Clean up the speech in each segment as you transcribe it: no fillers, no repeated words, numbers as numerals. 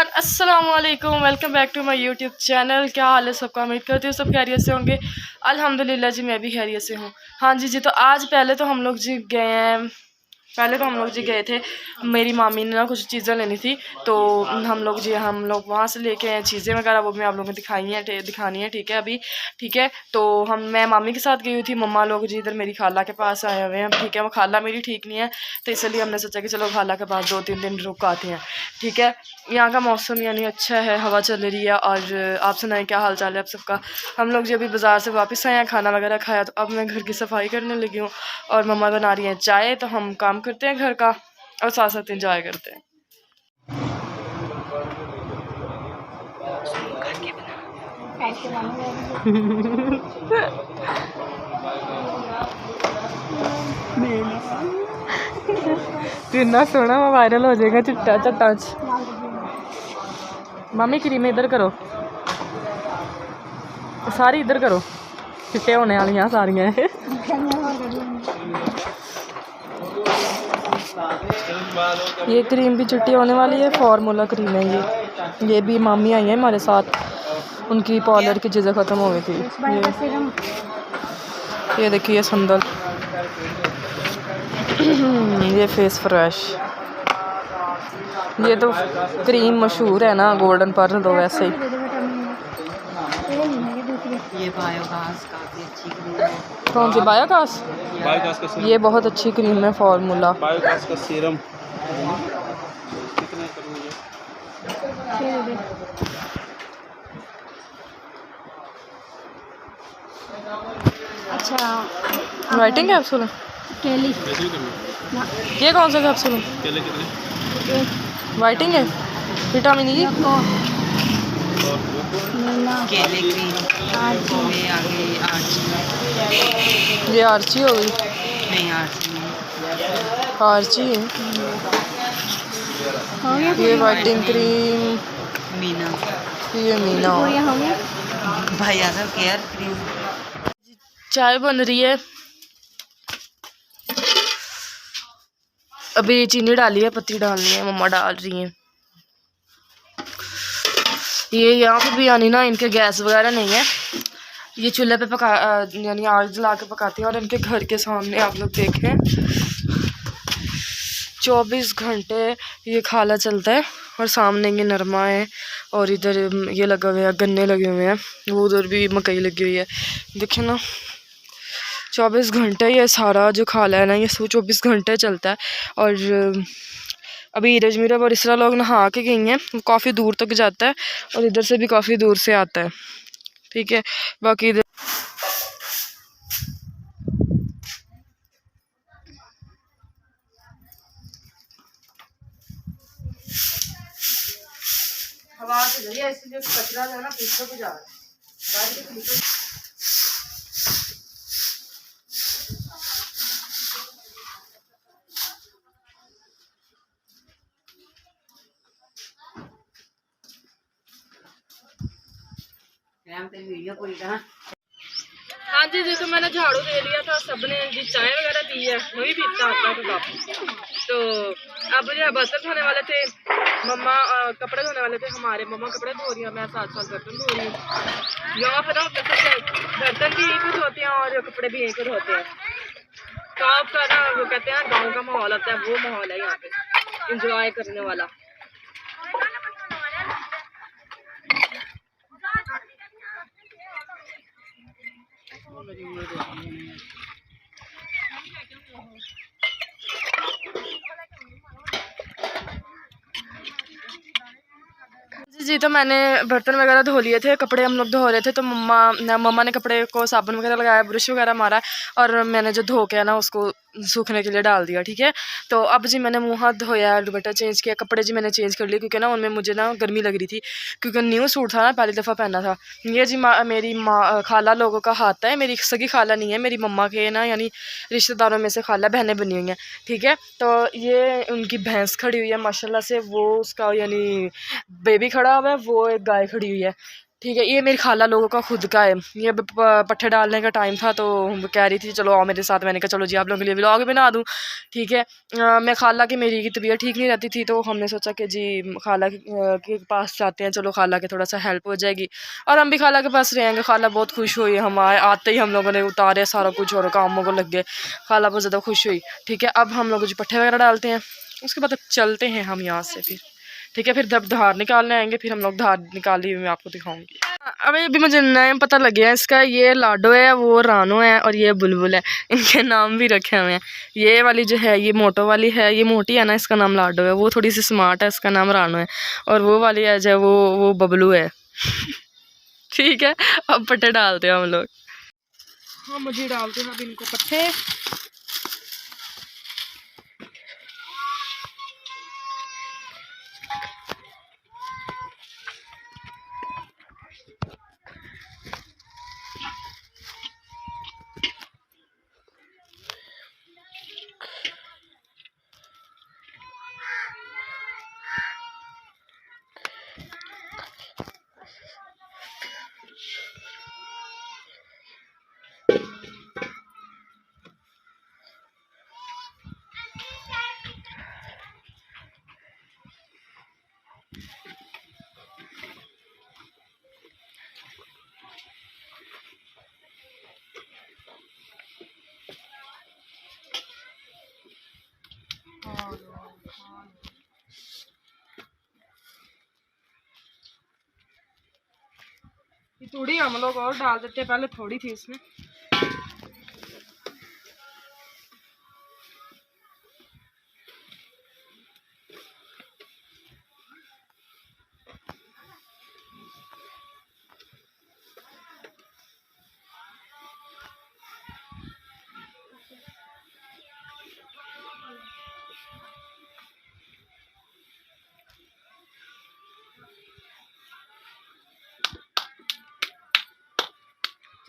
Everyone, अस्सलाम वालेकुम। Welcome back to my YouTube channel. क्या हाल है सबका? उम्मीद करती हूँ सब खैरियत से होंगे। अल्हम्दुलिल्लाह जी, मैं भी खैरियत से हूँ। हाँ जी। तो आज पहले तो हम लोग जी गए थे। मेरी मामी ने ना कुछ चीज़ें लेनी थी, तो हम लोग वहाँ से लेके आए चीज़ें वगैरह। वो भी आप लोगों को दिखानी है, ठीक है अभी। ठीक है, तो मैं मामी के साथ गई हुई थी। मम्मा लोग जी इधर मेरी खाला के पास आए हुए हैं, ठीक है। वो खाला मेरी ठीक नहीं है, तो इसलिए हमने सोचा कि चलो खाला के पास 2-3 दिन रुक आते हैं, ठीक है। यहाँ का मौसम यानी अच्छा है, हवा चल रही है। और आप सुनाएं, क्या हाल चाल है आप सबका? हम लोग जी अभी बाज़ार से वापस आए हैं, खाना वगैरह खाया, तो अब मैं घर की सफाई करने लगी हूँ और मम्मा बना रही हैं चाय। तो हम काम करते हैं घर का और साथ साथ इंजॉय करते हैं। इतना सोना वायरल हो जाएगा चिट्टा चट्टा। मम्मी क्रीम इधर करो, सारी इधर करो, चिट्टे होने वाली सारियां। ये क्रीम भी चिट्टी होने वाली है, फार्मूला क्रीम है ये भी मामी आई है हमारे साथ, उनकी पार्लर की चीज़ें ख़त्म हो गई थी। ये देखिए संदल, ये फेस फ्रेश। ये तो क्रीम मशहूर है ना, गोल्डन पर्ल, तो वैसे ही। ये बायोगास काफी अच्छी क्रीम है। कौन सी बायोगास का? ये बहुत अच्छी क्रीम है, फार्मूला बायोगास का सीरम। अच्छा, वाइटिंग कैप्सूल है। ये कौन सा कैप्सूल है? वाइटिंग है, विटामिन ई। केले क्रीम में आगे आर्ची। ये आर्ची हो गई? नहीं, आर्ची नहीं, आर्ची है। ये वाइटिंग क्रीम मीना। ये मीना भाई आजम केयर क्रीम। चाय बन रही है, अभी चीनी डाली है, पत्ती डालनी है, मम्मा डाल रही हैं। ये यहाँ पे भी यानी ना इनके गैस वगैरह नहीं है, ये चूल्हे पे यानी आग जला के पकाती हैं। और इनके घर के सामने आप लोग देखें 24 घंटे ये खाला चलता है। और सामने ये नरमा है और इधर ये लगा हुआ है, गन्ने लगे हुए हैं, वो उधर भी मकई लगी हुई है, देखें ना। 24 घंटे ये सारा जो खाला है ना, ये 24 घंटे चलता है। और अभी रजमीरा और इसरा लोग नहा के गई हैं, काफ़ी दूर तक जाता है और इधर से भी काफ़ी दूर से आता है, ठीक है। बाकी इधर हवा चल रही है, इसलिए कचरा जो है ना पीछे को जा रहा है। वीडियो पूरी तरह। हाँ जी तो मैंने झाड़ू दे लिया था, सबने जी चाय वगैरह पी है, मैं भी पीता आता तो काफ़ी। तो अब जो है बर्तन धोने वाले थे, मम्मा कपड़े धोने वाले थे हमारे, मम्मा कपड़े धो रही है, मैं साथ साथ बर्तन धो रही हूँ। यहाँ पर ना बर्तन भी यहीं पर धोते हैं और कपड़े भी यहीं पर धोते हैं। तो आपका ना वो कहते हैं गाँव का माहौल होता है, वो माहौल है यहाँ पे इंजॉय करने वाला। जी तो मैंने बर्तन वगैरह धो लिए थे, कपड़े हम लोग धो रहे थे, तो मम्मा ने कपड़े को साबुन वगैरह लगाया, ब्रश वगैरह मारा और मैंने जो धो के ना उसको सूखने के लिए डाल दिया, ठीक है। तो अब जी मैंने मुँह हाथ धोया, दुपट्टा चेंज किया, कपड़े जी मैंने चेंज कर लिए क्योंकि ना उनमें मुझे ना गर्मी लग रही थी, क्योंकि न्यू सूट था ना, पहली दफ़ा पहना था। ये जी मेरी खाला लोगों का हाथ है, मेरी सगी खाला नहीं है, मेरी मम्मा के ना यानी रिश्तेदारों में से खाला बहनें बनी हुई हैं, ठीक है। तो ये उनकी भैंस खड़ी हुई है माशाल्लाह से, वो उसका यानी बेबी खड़ा हुआ है, वो एक गाय खड़ी हुई है, ठीक है। ये मेरी खाला लोगों का खुद का है। ये अब पट्ठे डालने का टाइम था तो कह रही थी चलो आओ मेरे साथ। मैंने कहा चलो जी आप लोगों के लिए व्लॉग बना दूँ। ठीक है। मैं खाला की मेरी की तबीयत ठीक नहीं रहती थी तो हमने सोचा कि जी खाला के पास जाते हैं, चलो खाला के थोड़ा सा हेल्प हो जाएगी और हम भी खाला के पास रहेंगे। खाला बहुत खुश हुई, हम आते ही हम लोगों ने उतारे सारा कुछ और कामों को लग गए। खाला बहुत ज़्यादा खुश हुई। ठीक है। अब हम लोग जो पट्ठे वगैरह डालते हैं उसके बाद अब चलते हैं हम यहाँ से फिर। ठीक है। फिर जब धार निकालने आएंगे फिर हम लोग धार निकाली मैं आपको दिखाऊंगी। अभी मुझे नाम पता लग गया इसका। ये लाडो है, वो रानो है और ये बुलबुल है। इनके नाम भी रखे हुए हैं। ये वाली जो है ये मोटो वाली है, ये मोटी है ना, इसका नाम लाडो है। वो थोड़ी सी स्मार्ट है, इसका नाम रानो है। और वो वाली है जो वो बबलू है। ठीक है। अब पट्टे डालते हैं हम लोग। हाँ मुझे डालते हैं अब इनको पट्टे। थोड़ी हम लोग और डाल देते हैं, पहले थोड़ी थी इसमें।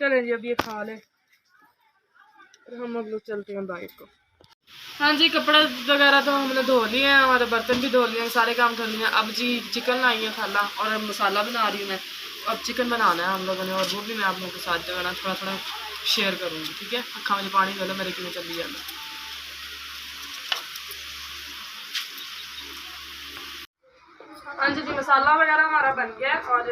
चले जी अब ये खा ले और हम अब लोग चलते हैं बाइक को। हाँ जी कपड़ा वगैरह तो हमने धो लिए हैं, हमारे बर्तन भी धो लिए हैं, सारे काम कर लिए हैं। अब जी चिकन लाई है खाला और मसाला बना रही हूँ मैं। अब चिकन बनाना है हम लोगों ने और वो भी मैं आप लोगों के साथ जो है ना थोड़ा थोड़ा शेयर करूँगी। ठीक है। अखा मुझे पानी दे लो मेरे क्यों चली जाना। हाँ जी मसाला वगैरह हमारा बन गया और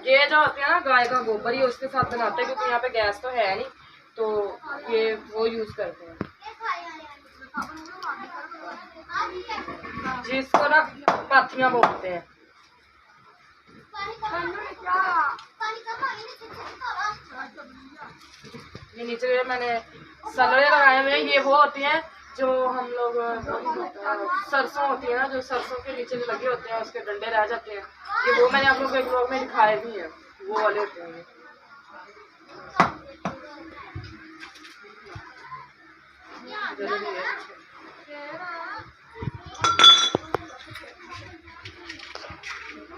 ये जो होते हैं ना गाय का गोबर, ये उसके साथ बनाते हैं क्योंकि यहाँ पे गैस तो है नहीं तो ये वो यूज करते हैं जिसको ना पाथियाँ बोलते हैं। ये नीचे मैंने सलड़े लगाए हुए हैं। ये वो होती हैं जो हम लोग सरसों होती है ना, जो सरसों के नीचे जो लगे होते हैं उसके डंडे रह जाते हैं। ये वो मैंने आप लोगों को एक ब्लॉग में दिखाए भी हैं, वो वाले होते हैं।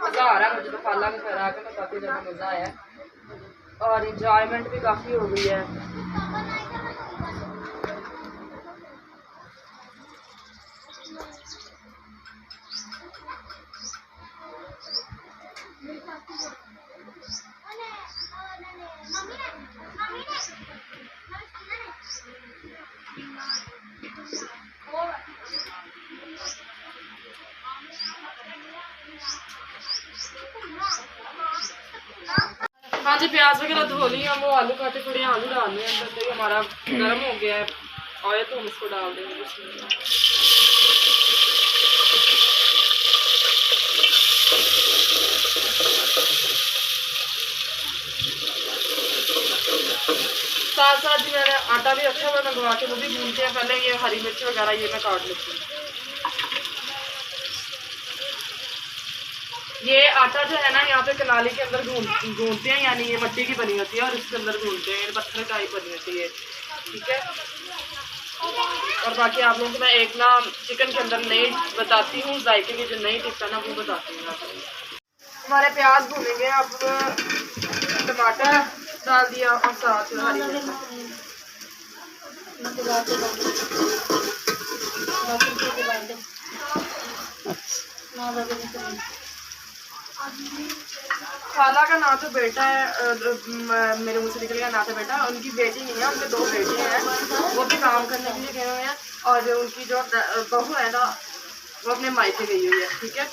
मज़ा आ रहा है मुझे तो खाला के घर आकर, तो काफ़ी ज़्यादा मज़ा आया और इंजॉयमेंट भी काफ़ी हो गई है। हाँ जी प्याज वगैरह धो ली, हम वो आलू काटे पड़े हैं, आलू डालने हैं अंदर। तो हमारा गर्म हो गया है ऑयल तो हम इसको डाल देंगे। साथ साथ ही मैंने आटा भी अच्छा हुआ मंगवा के वो भी भूनते हैं। पहले ये हरी मिर्च वगैरह ये मैं काट लेती हूँ। ये आटा जो है ना यहाँ पे कनाली के अंदर गूंदते हैं, यानी ये मिट्टी की बनी होती है और इसके अंदर गूंदते हैं, पत्थर टाइप बनी होती है। ठीक है। और बाकी आप लोगों को मैं एक ना चिकन के अंदर नहीं बताती हूँ, जायके की जो नई टिप्स है ना वो बताती हूँ। हमारे प्याज भूनेंगे, अब टमाटर डाल दिया और साथ हरी मिर्च। खाला का ना तो बेटा है, मेरे मुँह से निकल गया ना तो बेटा, उनकी बेटी नहीं है, उनके 2 बेटे हैं, वो भी काम करने के लिए गए हुए हैं। और जो उनकी जो बहू है ना वो अपने मायके गई हुई है, ठीक है।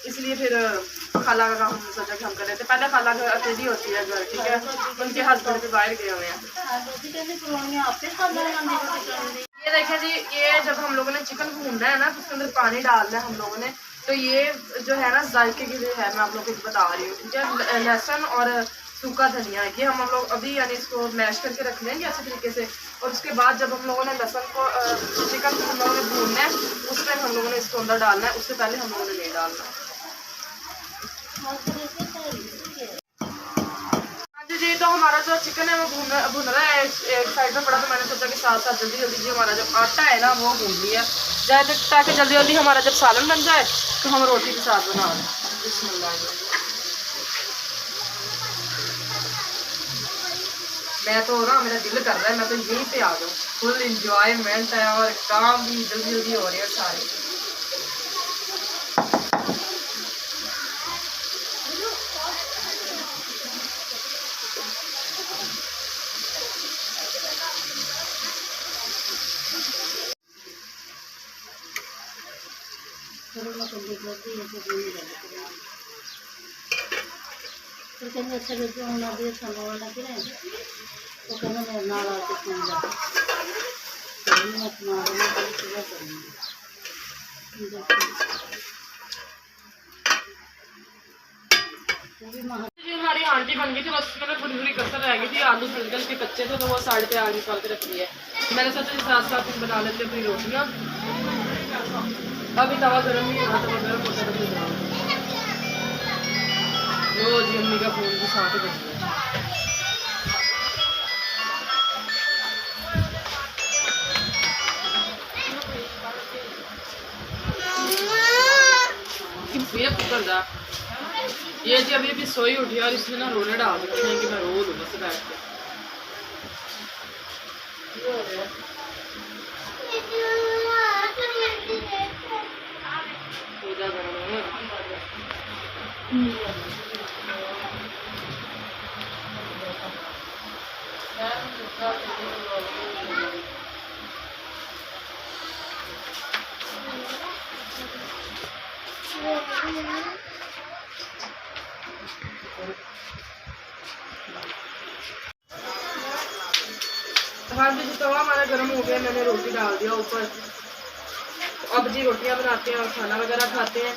इसलिए फिर खाला का काम हमने सोचा कि हम कर रहे थे। पहले खाला घर अकेली होती है घर, ठीक है, उनके हस्बैंड भी बाहर गए हुए हैं। ये देखें जी, ये जब हम लोगों ने चिकन भूनना है ना तो उसके अंदर पानी डालना है हम लोगों ने। तो ये जो है ना जायके के लिए है, मैं आप लोगों को बता रही हूँ, ठीक है। लहसुन और सूखा धनिया ये हम लोग अभी यानी इसको मैश करके रख लेंगे अच्छे तरीके से। और उसके बाद जब हम लोगों ने लहसुन को चिकन को हम लोगों ने भूनना है उस टाइम हम लोगों ने इसको अंदर डालना है, उससे पहले हम लोगों ने नहीं डालना है। जी तो हमारा जो चिकन है वो भुन रहा है एक साइड में पड़ा, तो मैंने सोचा कि साथ साथ जल्दी जल्दी जी हमारा जो आटा है ना वो भून लिया जाए ताकि जल्दी जल्दी हमारा जब सालन बन जाए तो हम रोटी के साथ बना लें। मैं तो ना मेरा दिल कर रहा है मैं तो यहीं पे आ जाऊँ, फुल इंजॉयमेंट है और काम भी जल्दी जल्दी हो रहे हैं सारे। अच्छा बेटे होना भी अच्छा लगा कि नहीं तो कहना मेरे नाल आके सुन जा मैं अपना पूरा करूँगी। हमारी आंटी बन गई थी, बस मतलब थोड़ी थोड़ी कसर रह गई थी, आलू हल्के के कच्चे थे तो वो साइड पे आग निकाल के रख लिया है। मैंने सोचा साथ साथ बना लेते अपनी रोटियाँ। अभी तवा गर्म नहीं हुआ, तवा गर्म होता है तो रोज अम्मी का फोन भी साथ ही बच गया। ये जी अभी सोई उठी और इसने ना रोने डाल रखी है कि मैं रो लूँ बस बैठ के। पूजा करो हाँ जी, तवा हमारा गर्म हो गया, मैंने रोटी डाल दिया ऊपर। तो अब जी रोटियां बनाते हैं और खाना वगैरह खाते हैं।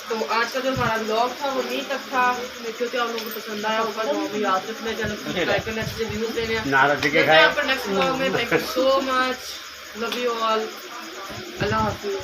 तो आज का जो हमारा ब्लॉग था वो यहीं तक था। क्योंकि आप लोगों को पसंद आया होगा तो भी याद रखना, चैनल सब्सक्राइब करना, अच्छे व्यूज देने हैं। आपका नेक्स्ट ब्लॉग में thank you so much, love you all, अल्लाह हाफिज़।